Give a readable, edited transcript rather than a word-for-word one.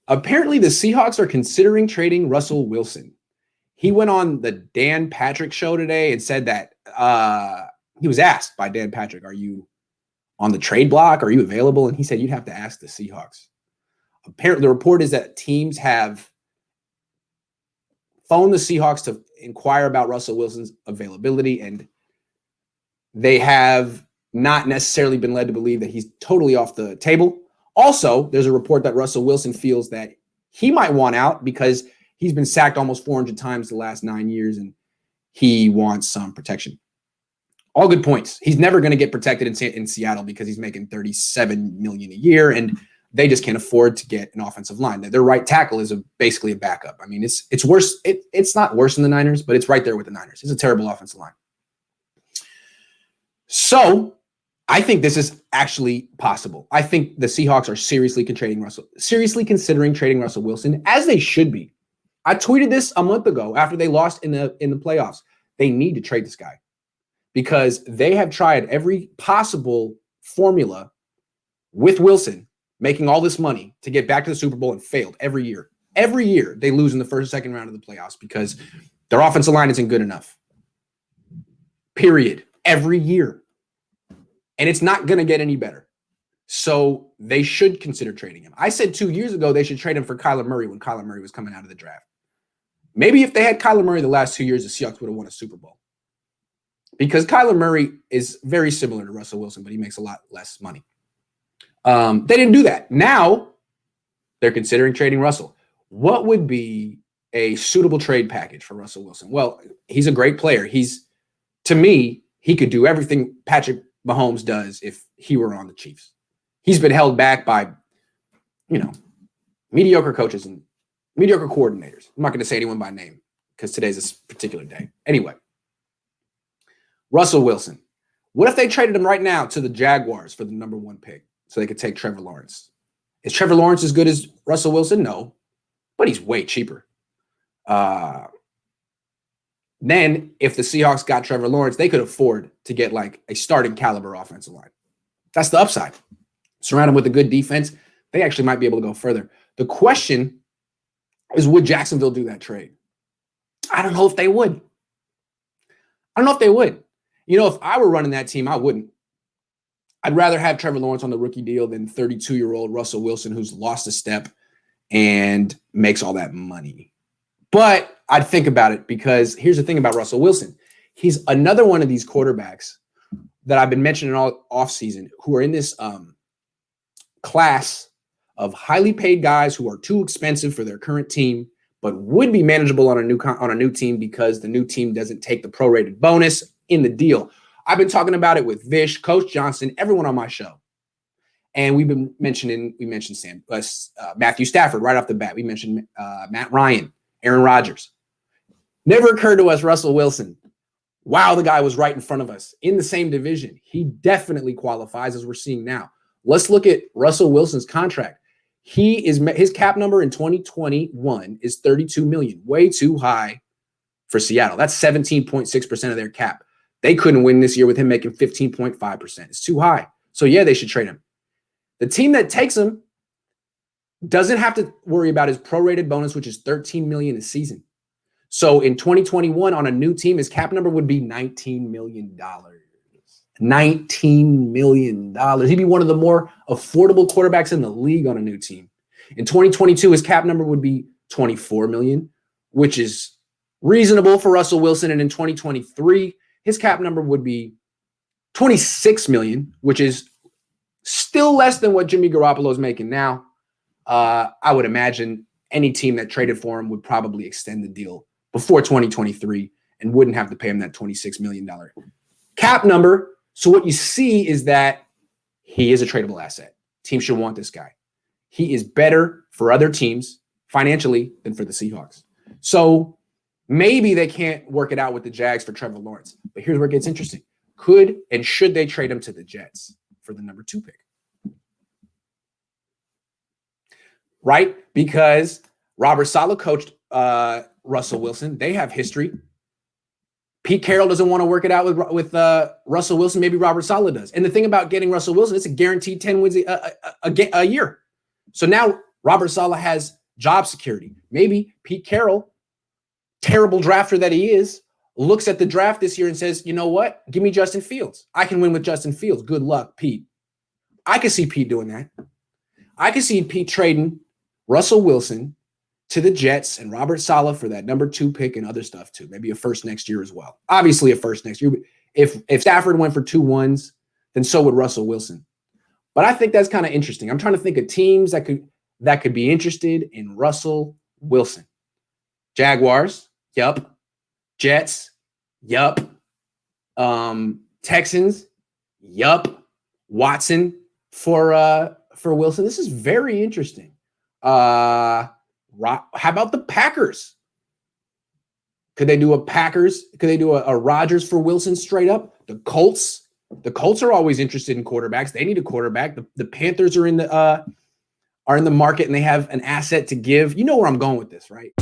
Apparently, the Seahawks are considering trading Russell Wilson. He went on the Dan Patrick show today and said that he was asked by Dan Patrick, "Are you on the trade block? Are you available?" And he said, "You'd have to ask the Seahawks." Apparently, the report is that teams have phoned the Seahawks to inquire about Russell Wilson's availability, and they have not necessarily been led to believe that he's totally off the table. Also, there's a report that Russell Wilson feels that he might want out because he's been sacked almost 400 times the last 9 years, and he wants some protection. All good points. He's never going to get protected in Seattle because he's making $37 million a year, and they just can't afford to get an offensive line. Their right tackle is basically a backup. I mean, it's worse. It's not worse than the Niners, but it's right there with the Niners. It's a terrible offensive line. So I think this is actually possible. I think the Seahawks are seriously considering trading Russell Wilson, as they should be. I tweeted this a month ago after they lost in the playoffs. They need to trade this guy because they have tried every possible formula with Wilson, making all this money to get back to the Super Bowl, and failed every year. Every year they lose in the first or second round of the playoffs because their offensive line isn't good enough. Period. Every year. And it's not going to get any better. So they should consider trading him. I said 2 years ago they should trade him for Kyler Murray when Kyler Murray was coming out of the draft. Maybe if they had Kyler Murray the last 2 years, the Seahawks would have won a Super Bowl. Because Kyler Murray is very similar to Russell Wilson, but he makes a lot less money. They didn't do that. Now they're considering trading Russell. What would be a suitable trade package for Russell Wilson? Well, he's a great player. To me, he could do everything Patrick Mahomes does if he were on the Chiefs. He's been held back by, mediocre coaches and mediocre coordinators. I'm not going to say anyone by name because today's this particular day. Anyway, Russell Wilson. What if they traded him right now to the Jaguars for the number 1 pick so they could take Trevor Lawrence? Is Trevor Lawrence as good as Russell Wilson? No, but he's way cheaper. Then if the Seahawks got Trevor Lawrence, they could afford to get like a starting caliber offensive line. That's the upside. Surround them with a good defense. They actually might be able to go further. The question is, would Jacksonville do that trade? I don't know if they would. If I were running that team, I wouldn't. I'd rather have Trevor Lawrence on the rookie deal than 32-year-old Russell Wilson who's lost a step and makes all that money. But I'd think about it because here's the thing about Russell Wilson. He's another one of these quarterbacks that I've been mentioning all offseason who are in this class of highly paid guys who are too expensive for their current team, but would be manageable on a new team because the new team doesn't take the prorated bonus in the deal. I've been talking about it with Vish, Coach Johnson, everyone on my show. And we mentioned Matthew Stafford right off the bat. We mentioned Matt Ryan, Aaron Rodgers. Never occurred to us Russell Wilson. Wow, the guy was right in front of us in the same division. He definitely qualifies, as we're seeing now. Let's look at Russell Wilson's contract. His cap number in 2021 is $32 million, way too high for Seattle. That's 17.6% of their cap. They couldn't win this year with him making 15.5%. It's too high. So yeah, they should trade him. The team that takes him doesn't have to worry about his prorated bonus, which is $13 million a season. So in 2021, on a new team, his cap number would be $19 million. $19 million. He'd be one of the more affordable quarterbacks in the league on a new team. In 2022, his cap number would be $24 million, which is reasonable for Russell Wilson. And in 2023, his cap number would be $26 million, which is still less than what Jimmy Garoppolo is making now. I would imagine any team that traded for him would probably extend the deal before 2023 and wouldn't have to pay him that $26 million cap number. So what you see is that he is a tradable asset. Teams should want this guy. He is better for other teams financially than for the Seahawks. So maybe they can't work it out with the Jags for Trevor Lawrence. But here's where it gets interesting. Could and should they trade him to the Jets for the number 2 pick? Right? Because Robert Saleh coached Russell Wilson. They have history. Pete Carroll doesn't want to work it out with Russell Wilson. Maybe Robert Saleh does. And the thing about getting Russell Wilson, it's a guaranteed 10 wins a year. So now Robert Saleh has job security. Maybe Pete Carroll, terrible drafter that he is, looks at the draft this year and says, you know what? Give me Justin Fields. I can win with Justin Fields. Good luck, Pete. I can see Pete doing that. I can see Pete trading Russell Wilson to the Jets and Robert Saleh for that number 2 pick and other stuff too. Maybe a first next year as well. Obviously a first next year. If Stafford went for 2 1s, then so would Russell Wilson. But I think that's kind of interesting. I'm trying to think of teams that could be interested in Russell Wilson. Jaguars, yup. Jets, yup. Texans, yup. Watson for Wilson. This is very interesting. How about the Packers? Could they do a Packers? Could they do a Rodgers for Wilson straight up? The Colts are always interested in quarterbacks. They need a quarterback. The Panthers are in the market and they have an asset to give. You know where I'm going with this, right?